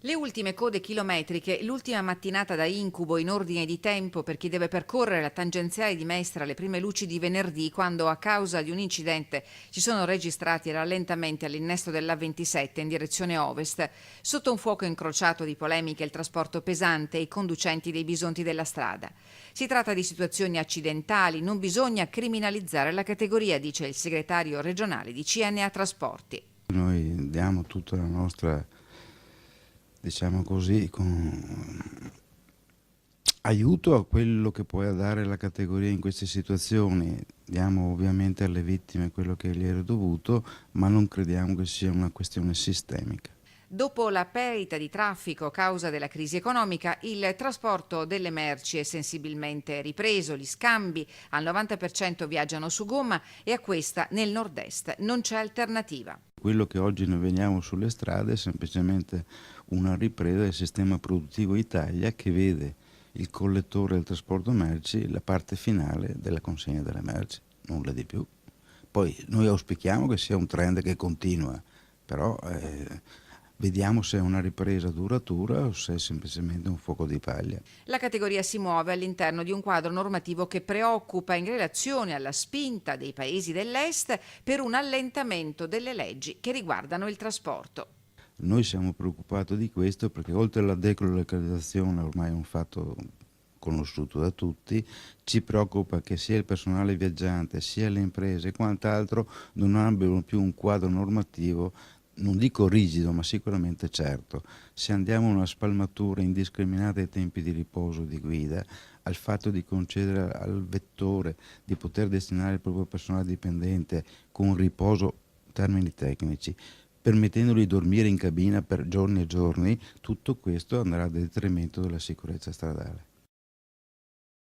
Le ultime code chilometriche, l'ultima mattinata da incubo in ordine di tempo per chi deve percorrere la tangenziale di Mestre alle prime luci di venerdì, quando a causa di un incidente si sono registrati rallentamenti all'innesto della 27 in direzione ovest. Sotto un fuoco incrociato di polemiche il trasporto pesante e i conducenti dei bisonti della strada. Si tratta di situazioni accidentali, non bisogna criminalizzare la categoria, dice il segretario regionale di CNA Trasporti. Noi diamo tutta la nostra, diciamo così, aiuto a quello che può dare la categoria in queste situazioni. Diamo ovviamente alle vittime quello che gli era dovuto, ma non crediamo che sia una questione sistemica. Dopo la perdita di traffico a causa della crisi economica, il trasporto delle merci è sensibilmente ripreso, gli scambi al 90% viaggiano su gomma e a questa nel nord-est non c'è alternativa. Quello che oggi noi vediamo sulle strade è semplicemente una ripresa del sistema produttivo Italia che vede il collettore del trasporto merci la parte finale della consegna delle merci, nulla di più. Poi noi auspichiamo che sia un trend che continua, però vediamo se è una ripresa duratura o se è semplicemente un fuoco di paglia. La categoria si muove all'interno di un quadro normativo che preoccupa in relazione alla spinta dei paesi dell'Est per un allentamento delle leggi che riguardano il trasporto. Noi siamo preoccupati di questo perché oltre alla delocalizzazione, ormai è un fatto conosciuto da tutti, ci preoccupa che sia il personale viaggiante sia le imprese e quant'altro non abbiano più un quadro normativo, non dico rigido, ma sicuramente certo. Se andiamo a una spalmatura indiscriminata dei tempi di riposo di guida, al fatto di concedere al vettore di poter destinare il proprio personale dipendente con riposo, termini tecnici, permettendogli di dormire in cabina per giorni e giorni, tutto questo andrà a detrimento della sicurezza stradale.